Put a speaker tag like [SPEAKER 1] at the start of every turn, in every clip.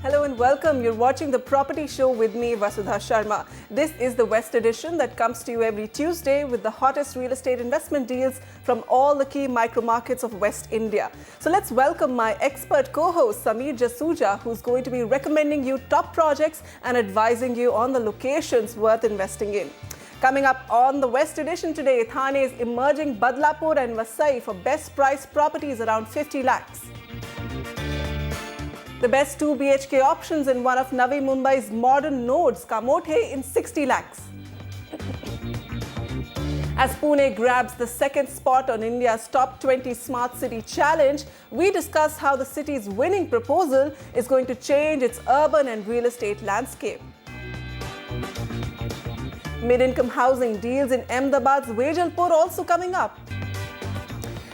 [SPEAKER 1] Hello and welcome. You're watching the Property Show with me, Vasudha Sharma. This is the West edition that comes to you every Tuesday with the hottest real estate investment deals from all the key micro markets of West India. So let's welcome my expert co-host, Sameer Jasuja, who's going to be recommending you top projects and advising you on the locations worth investing in. Coming up on the West edition today, Thane is emerging Badlapur and Vasai for best price properties around 50 lakhs. The best 2 BHK options in one of Navi Mumbai's modern nodes, Kamothe, in 60 lakhs. As Pune grabs the second spot on India's top 20 Smart City Challenge, we discuss how the city's winning proposal is going to change its urban and real estate landscape. Mid-income housing deals in Ahmedabad's Badlapur also coming up.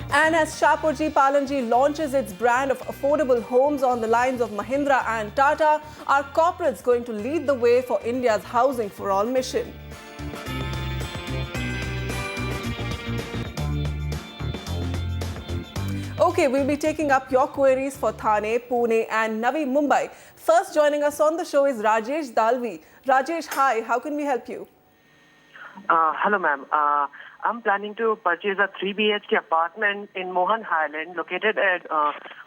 [SPEAKER 1] And as Shapoorji Pallonji launches its brand of affordable homes on the lines of Mahindra and Tata, are corporates going to lead the way for India's Housing for All mission? Okay, we'll be taking up your queries for Thane, Pune and Navi Mumbai. First joining us on the show is Rajesh Dalvi. Rajesh, hi, how can we help you?
[SPEAKER 2] Hello, ma'am. I'm planning to purchase a 3 BHK apartment in Mohan Highland, located at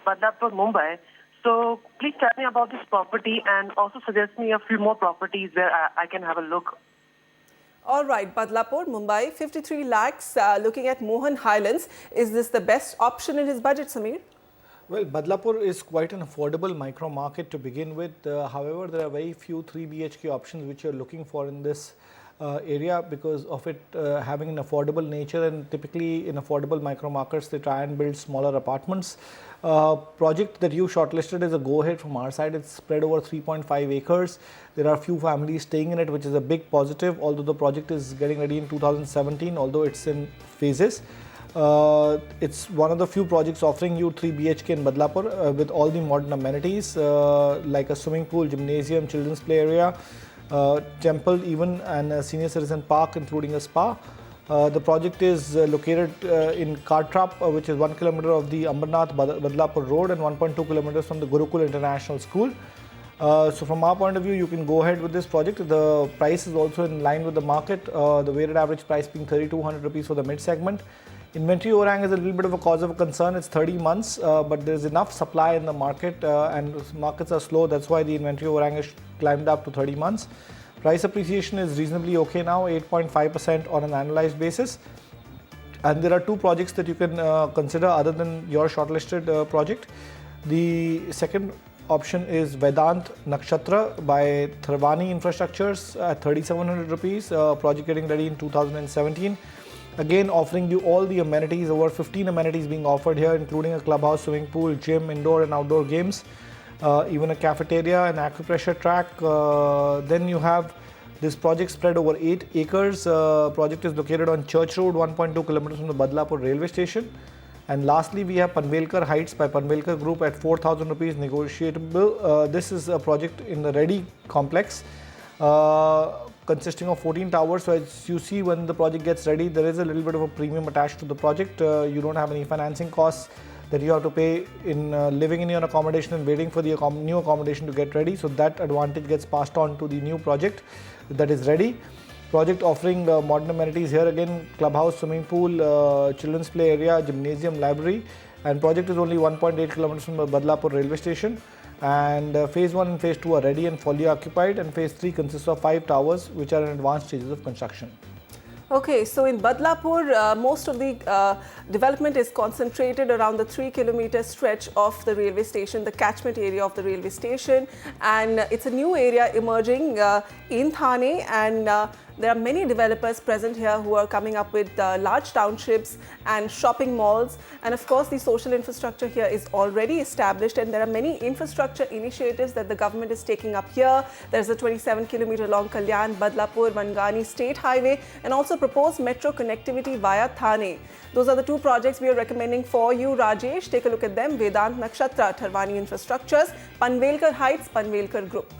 [SPEAKER 2] Badlapur, Mumbai. So please tell me about this property and also suggest me a few more properties where I can have a look.
[SPEAKER 1] All right, Badlapur, Mumbai, 53 lakhs, looking at Mohan Highlands. Is this the best option in his budget, Sameer?
[SPEAKER 3] Well, Badlapur is quite an affordable micro market to begin with. However, there are very few 3 BHK options which you're looking for in this area because of it having an affordable nature, and typically in affordable micro markets they try and build smaller apartments. Project that you shortlisted is a go-ahead from our side. It's spread over 3.5 acres. There are few families staying in it, which is a big positive, although the project is getting ready in 2017, although it's in phases. It's one of the few projects offering you 3 BHK in Badlapur with all the modern amenities like a swimming pool, gymnasium, children's play area, temple even, and a senior citizen park including a spa. The project is located in Kartrap, which is 1 kilometer of the Ambernath Badlapur road and 1.2 kilometers from the Gurukul International School. So from our point of view, you can go ahead with this project. The price is also in line with the market, the weighted average price being 3,200 rupees for the mid segment. Inventory overhang is a little bit of a cause of concern. It's 30 months, but there is enough supply in the market and markets are slow. That's why the inventory overhang has climbed up to 30 months. Price appreciation is reasonably okay now, 8.5% on an annualized basis. And there are two projects that you can consider other than your shortlisted project. The second option is Vedant Nakshatra by Tharwani Infrastructures at 3,700 rupees, project getting ready in 2017. Again, offering you all the amenities, over 15 amenities being offered here, including a clubhouse, swimming pool, gym, indoor and outdoor games, even a cafeteria, an acupressure track. Then you have this project spread over 8 acres. Project is located on Church Road, 1.2 kilometers from the Badlapur railway station. And lastly, we have Panvelkar Heights by Panvelkar Group at 4,000 rupees negotiable. This is a project in the Reddy complex, consisting of 14 towers. So as you see, when the project gets ready, there is a little bit of a premium attached to the project. You don't have any financing costs that you have to pay in living in your accommodation and waiting for the new accommodation to get ready. So that advantage gets passed on to the new project that is ready. Project offering modern amenities here again, clubhouse, swimming pool, children's play area, gymnasium, library. And project is only 1.8 kilometers from the Badlapur railway station. And phase 1 and phase 2 are ready and fully occupied, and phase 3 consists of 5 towers which are in advanced stages of construction.
[SPEAKER 1] Okay, so in Badlapur, most of the development is concentrated around the 3-kilometer stretch of the railway station, the catchment area of the railway station, and it's a new area emerging in Thane, and there are many developers present here who are coming up with large townships and shopping malls, and of course the social infrastructure here is already established, and there are many infrastructure initiatives that the government is taking up here. There's a 27-kilometer long Kalyan Badlapur Mangani State Highway and also proposed metro connectivity via Thane. Those are the two projects we are recommending for you, Rajesh. Take a look at them: Vedant Nakshatra, Tharwani Infrastructures, Panvelkar Heights, Panvelkar Group.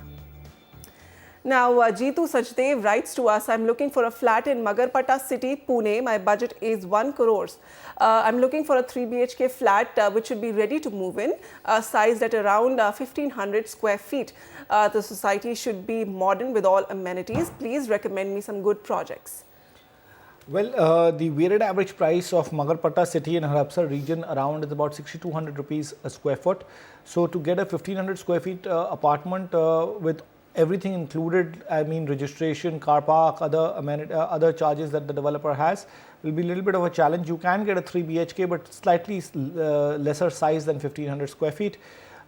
[SPEAKER 1] Now, Jeetu Sachdev writes to us, I'm looking for a flat in Magarpatta city, Pune. My budget is 1 crore. I'm looking for a 3 BHK flat which should be ready to move in, sized at around 1500 square feet. The society should be modern with all amenities. Please recommend me some good projects.
[SPEAKER 3] Well, the weighted average price of Magarpatta city in Harapsar region around is about 6200 rupees a square foot. So to get a 1500 square feet apartment with everything included, I mean registration, car park, other charges that the developer has, will be a little bit of a challenge. You can get a 3 BHK but slightly lesser size than 1500 square feet.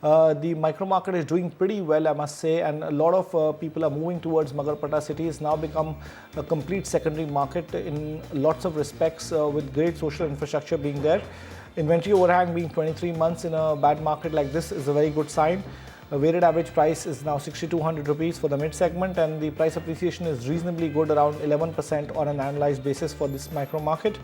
[SPEAKER 3] The micro market is doing pretty well, I must say, and a lot of people are moving towards Magarpatta city. It's now become a complete secondary market in lots of respects, with great social infrastructure being there. Inventory overhang being 23 months in a bad market like this is a very good sign. A weighted average price is now 6200 rupees for the mid segment, and the price appreciation is reasonably good, around 11% on an annualized basis for this micro market.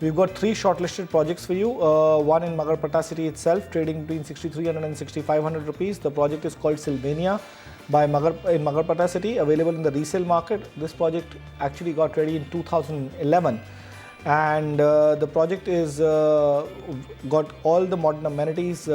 [SPEAKER 3] We've got 3 shortlisted projects for you. One in Magarpatta city itself, trading between 6300 and 6500 rupees. The project is called Sylvania in Magarpatta city, available in the resale market. This project actually got ready in 2011. And the project is got all the modern amenities,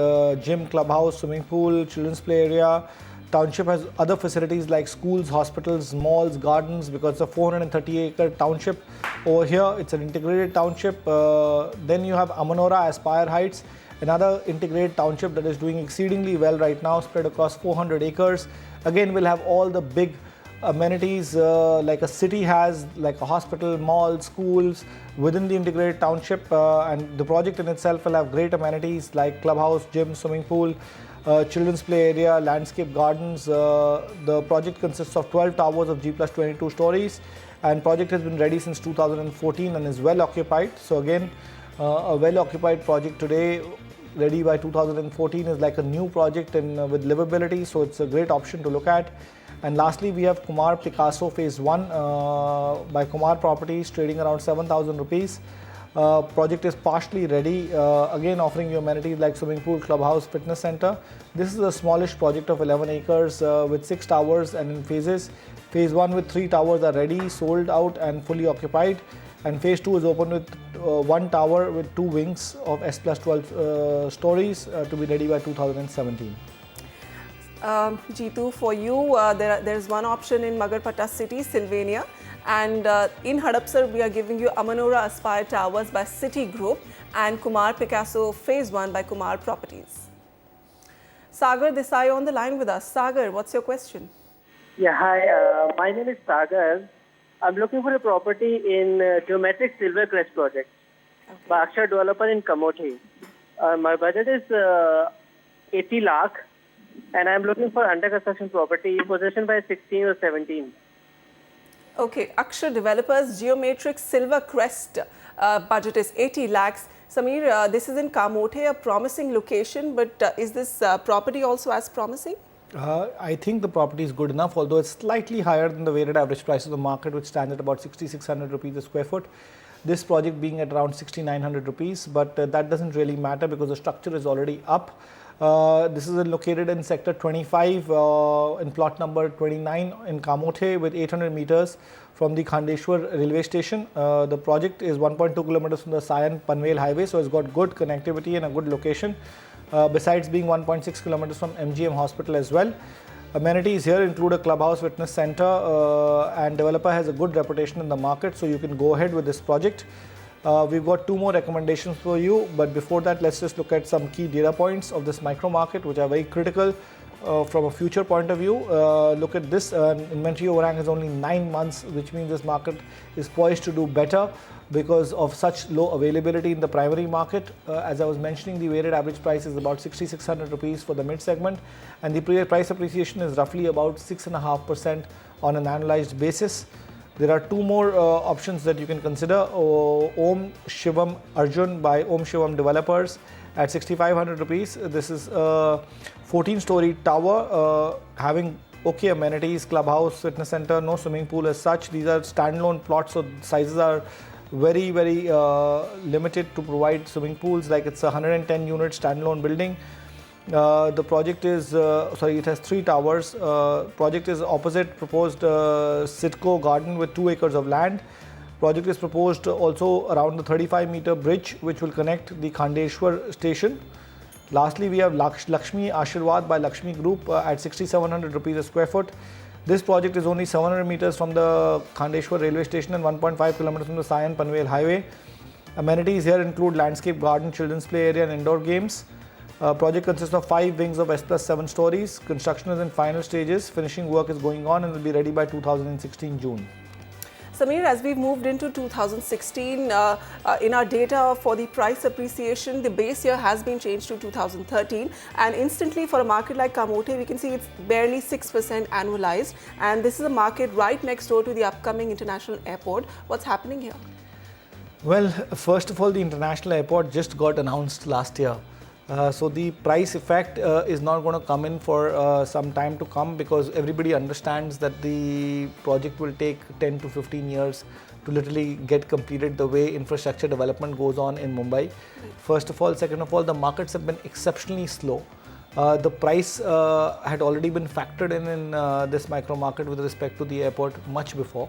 [SPEAKER 3] gym, clubhouse, swimming pool, children's play area. Township has other facilities like schools, hospitals, malls, gardens, because it's a 430-acre township over here. It's an integrated township. Then you have Amanora, Aspire Heights, another integrated township that is doing exceedingly well right now, spread across 400 acres. Again, we'll have all the big amenities like a city has, like a hospital, mall, schools within the integrated township, and the project in itself will have great amenities like clubhouse, gym, swimming pool, children's play area, landscape gardens. The project consists of 12 towers of G plus 22 stories, and project has been ready since 2014 and is well occupied. So again, a well occupied project today, ready by 2014, is like a new project and with livability, so it's a great option to look at. And lastly, we have Kumar Picasso Phase 1 by Kumar Properties, trading around 7,000 rupees. Project is partially ready, again offering you amenities like swimming pool, clubhouse, fitness center. This is a smallish project of 11 acres with 6 towers and in phases. Phase 1 with 3 towers are ready, sold out and fully occupied. And Phase 2 is open with 1 tower with 2 wings of S plus 12 stories to be ready by 2017.
[SPEAKER 1] Jeetu, for you, there's one option in Magarpatta city, Sylvania, and in Hadapsar we are giving you Amanora Aspire Towers by City Group and Kumar Picasso Phase 1 by Kumar Properties. Sagar Desai on the line with us. Sagar, what's your question?
[SPEAKER 4] Yeah, hi. My name is Sagar. I'm looking for a property in Geometric Silver Crest project by Akshar Developer in Kamothe. My budget is 80 lakh. And I'm looking for under construction property possession by 16 or 17.
[SPEAKER 1] Okay, Akshar Developers Geometric Silver Crest budget is 80 lakhs. Samir, this is in Kamothe, a promising location, but is this property also as promising?
[SPEAKER 3] I think the property is good enough, although it's slightly higher than the weighted average price of the market, which stands at about 6,600 rupees a square foot. This project being at around 6,900 rupees, but that doesn't really matter because the structure is already up. This is located in sector 25 in plot number 29 in Kamothe with 800 meters from the Khandeshwar railway station. The project is 1.2 kilometers from the Sion Panvel highway, so it's got good connectivity and a good location. Besides being 1.6 kilometers from MGM hospital as well. Amenities here include a clubhouse, fitness center, and developer has a good reputation in the market, so you can go ahead with this project. We've got 2 more recommendations for you, but before that, let's just look at some key data points of this micro market, which are very critical from a future point of view. Look at this, inventory overhang is only 9 months, which means this market is poised to do better because of such low availability in the primary market. As I was mentioning, the weighted average price is about 6,600 rupees for the mid segment, and the price appreciation is roughly about 6.5% on an annualized basis. There are 2 more options that you can consider. Om Shivam Arjun by Om Shivam Developers at 6,500 rupees. This is a 14-story tower having okay amenities, clubhouse, fitness center, no swimming pool as such. These are standalone plots, so sizes are very, limited to provide swimming pools, like it's a 110 unit standalone building. The project is, it has 3 towers. Project is opposite proposed Sitco garden with 2 acres of land. Project is proposed also around the 35-meter bridge which will connect the Khandeshwar station. Lastly, we have Lakshmi Ashirwad by Lakshmi Group at 6,700 rupees a square foot. This project is only 700 meters from the Khandeshwar railway station and 1.5 kilometers from the Sion Panvel highway. Amenities here include landscape garden, children's play area and indoor games. Project consists of 5 wings of S+7 stories. Construction is in final stages. Finishing work is going on and will be ready by 2016 June.
[SPEAKER 1] Samir, as we've moved into 2016, in our data for the price appreciation, the base year has been changed to 2013, and instantly for a market like Kamothe, we can see it's barely 6% annualized, and this is a market right next door to the upcoming international airport. What's happening here?
[SPEAKER 3] Well, first of all, the international airport just got announced last year. So the price effect is not going to come in for some time to come, because everybody understands that the project will take 10 to 15 years to literally get completed the way infrastructure development goes on in Mumbai. First of all. Second of all, the markets have been exceptionally slow. The price had already been factored in this micro market with respect to the airport much before.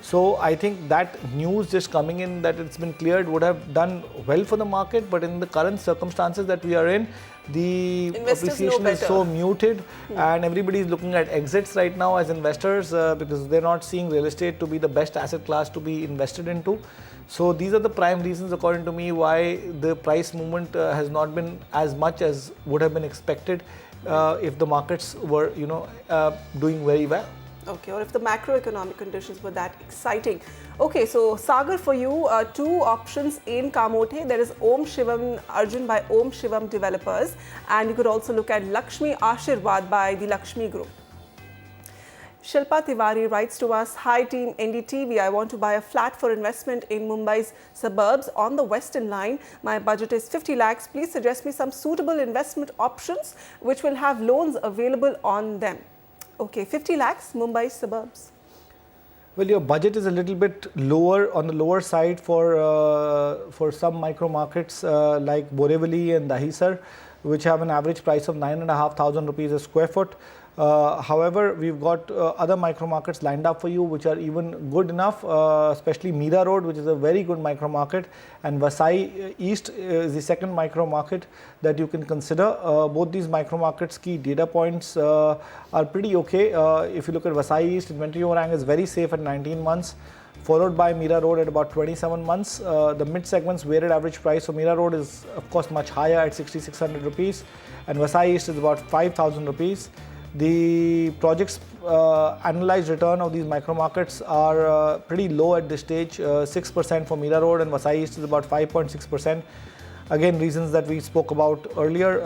[SPEAKER 3] So I think that news just coming in that it's been cleared would have done well for the market, but in the current circumstances that we are in, the appreciation is so muted and everybody is looking at exits right now as investors because they're not seeing real estate to be the best asset class to be invested into. So these are the prime reasons, according to me, why the price movement has not been as much as would have been expected if the markets were, doing very well.
[SPEAKER 1] Okay, or if the macroeconomic conditions were that exciting. Okay, so Sagar, for you, 2 options in Kamothe. There is Om Shivam Arjun by Om Shivam Developers, and you could also look at Lakshmi Ashirwad by the Lakshmi Group. Shilpa Tiwari writes to us, "Hi team NDTV, I want to buy a flat for investment in Mumbai's suburbs on the Western Line. My budget is 50 lakhs. Please suggest me some suitable investment options which will have loans available on them." Okay, 50 lakhs, Mumbai's suburbs.
[SPEAKER 3] Well, your budget is a little bit lower, on the lower side for some micro markets like Borivali and Dahisar, which have an average price of 9,500 rupees a square foot. However, we've got other micro markets lined up for you which are even good enough, especially Mira Road, which is a very good micro market, and Vasai East is the second micro market that you can consider. Both these micro markets' key data points are pretty okay. If you look at Vasai East, inventory overhang is very safe at 19 months. Followed by Mira Road at about 27 months. The mid-segment's weighted average price for Mira Road is of course much higher at 6,600 rupees, and Vasai East is about 5,000 rupees. The project's annualized return of these micro markets are pretty low at this stage, 6% for Mira Road, and Vasai East is about 5.6%. Again, reasons that we spoke about earlier.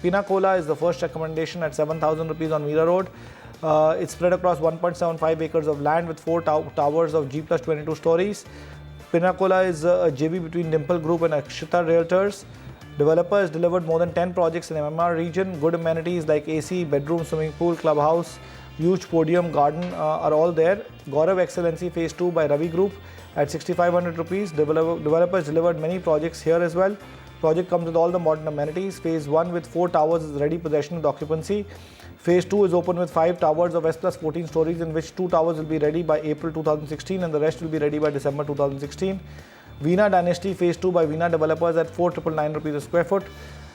[SPEAKER 3] Pinacola is the first recommendation at 7,000 rupees on Mira Road. It's spread across 1.75 acres of land with 4 towers of G+22 stories. Pinacola is a JV between Dimple Group and Akshita Realtors. Developer has delivered more than 10 projects in MMR region. Good amenities like AC, bedroom, swimming pool, clubhouse, huge podium, garden are all there. Gaurav Excellency Phase 2 by Ravi Group at 6,500 rupees. Developers delivered many projects here as well. Project comes with all the modern amenities. Phase 1 with 4 towers is ready possession with occupancy. Phase 2 is open with 5 towers of S+14 stories, in which 2 towers will be ready by April 2016 and the rest will be ready by December 2016. Veena Dynasty Phase 2 by Veena Developers at 4,999 rupees a square foot.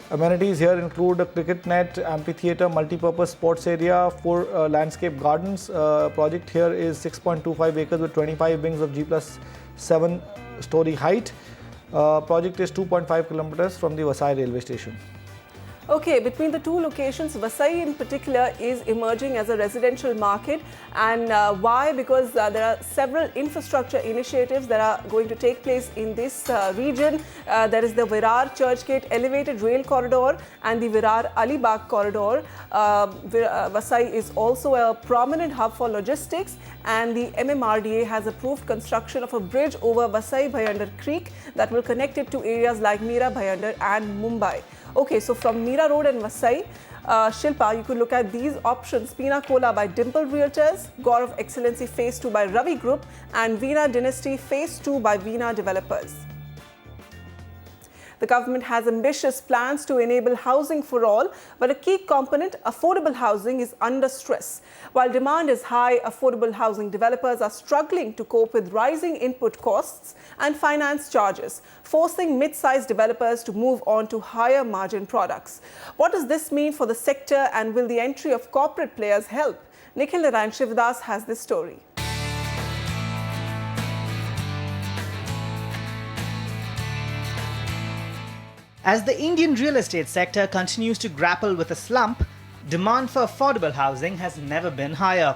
[SPEAKER 3] Amenities here include a cricket net, amphitheatre, multi-purpose sports area, 4 landscape gardens. Project here is 6.25 acres with 25 wings of G+7 story height. Project is 2.5 kilometers from the Vasai railway station.
[SPEAKER 1] Okay, between the 2 locations, Vasai in particular is emerging as a residential market. And why? Because there are several infrastructure initiatives that are going to take place in this region. There is the Virar Churchgate Elevated Rail Corridor and the Virar Alibag Corridor. Vasai is also a prominent hub for logistics, and the MMRDA has approved construction of a bridge over Vasai Bhayandar Creek that will connect it to areas like Mira Bhayandar and Mumbai. Okay, so from Mira Road and Vasai, Shilpa, you could look at these options: Pinacola by Dimple Realtors, Gaurav Excellency Phase 2 by Ravi Group, and Veena Dynasty Phase 2 by Veena Developers. The government has ambitious plans to enable housing for all, but a key component, affordable housing, is under stress. While demand is high, affordable housing developers are struggling to cope with rising input costs and finance charges, forcing mid-sized developers to move on to higher margin products. What does this mean for the sector, and will the entry of corporate players help? Nikhil Narayan Shivdas has this story.
[SPEAKER 5] As the Indian real estate sector continues to grapple with a slump, demand for affordable housing has never been higher.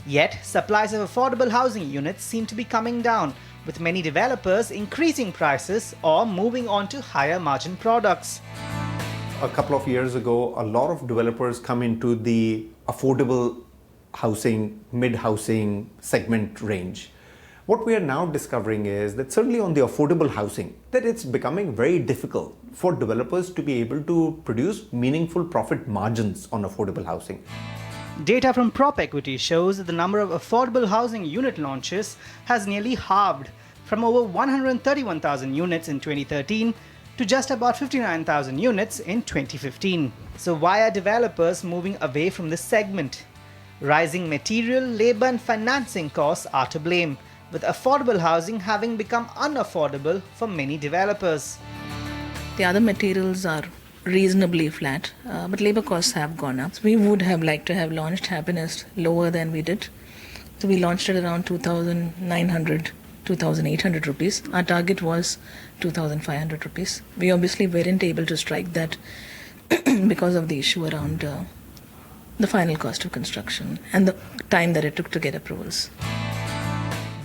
[SPEAKER 5] Yet, supplies of affordable housing units seem to be coming down, with many developers increasing prices or moving on to higher margin products.
[SPEAKER 6] A couple of years ago, a lot of developers come into the affordable housing, mid-housing segment range. What we are now discovering is that certainly on the affordable housing, that it's becoming very difficult for developers to be able to produce meaningful profit margins on affordable housing.
[SPEAKER 5] Data from Prop Equity shows that the number of affordable housing unit launches has nearly halved, from over 131,000 units in 2013 to just about 59,000 units in 2015. So why are developers moving away from this segment? Rising material, labor and financing costs are to blame, with affordable housing having become unaffordable for many developers.
[SPEAKER 7] The other materials are reasonably flat, but labor costs have gone up. So we would have liked to have launched Happiness lower than we did. So we launched it around 2,900, 2,800 rupees. Our target was 2,500 rupees. We obviously weren't able to strike that because of the issue around the final cost of construction and the time that it took to get approvals.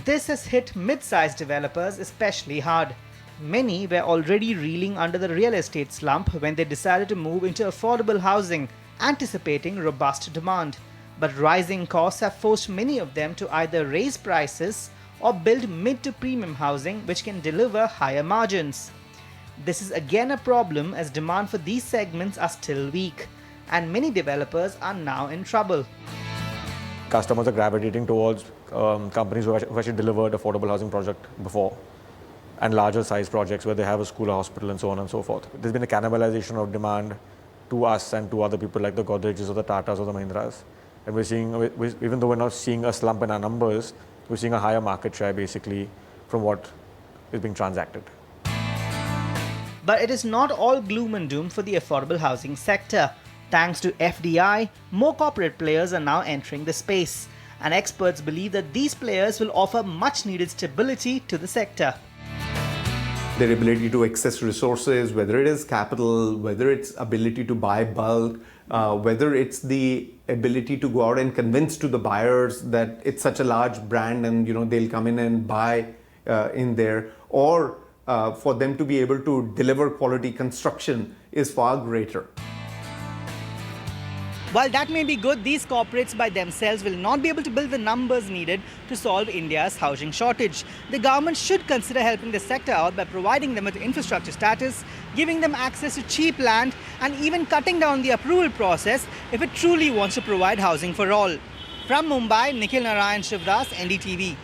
[SPEAKER 5] This has hit mid-sized developers especially hard. Many were already reeling under the real estate slump when they decided to move into affordable housing, anticipating robust demand. But rising costs have forced many of them to either raise prices or build mid to premium housing which can deliver higher margins. This is again a problem as demand for these segments are still weak, and many developers are now in trouble.
[SPEAKER 8] Customers are gravitating towards companies who have actually delivered affordable housing project before, and larger size projects where they have a school, a hospital and so on and so forth. There's been a cannibalization of demand to us and to other people like the Godrej's or the Tatas or the Mahindras. And we're seeing, even though we're not seeing a slump in our numbers, we're seeing a higher market share basically from what is being transacted.
[SPEAKER 5] But it is not all gloom and doom for the affordable housing sector. Thanks to FDI, more corporate players are now entering the space, and experts believe that these players will offer much needed stability to the sector.
[SPEAKER 6] Their ability to access resources, whether it is capital, whether it's ability to buy bulk, whether it's the ability to go out and convince to the buyers that it's such a large brand and they'll come in and buy in there, or for them to be able to deliver quality construction is far greater.
[SPEAKER 5] While that may be good, these corporates by themselves will not be able to build the numbers needed to solve India's housing shortage. The government should consider helping the sector out by providing them with infrastructure status, giving them access to cheap land, and even cutting down the approval process if it truly wants to provide housing for all. From Mumbai, Nikhil Narayan Shivdas, NDTV.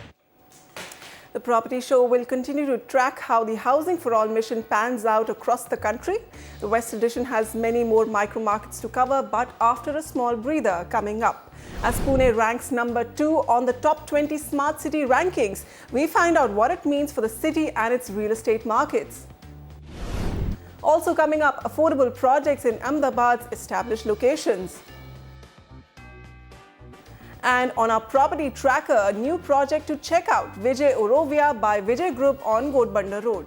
[SPEAKER 1] The Property Show will continue to track how the Housing for All mission pans out across the country. The West Edition has many more micro markets to cover, but after a small breather coming up. As Pune ranks number 2 on the top 20 smart city rankings, we find out what it means for the city and its real estate markets. Also coming up, affordable projects in Ahmedabad's established locations. And on our property tracker, a new project to check out, Vijay Orovia by Vijay Group on Godbanda Road.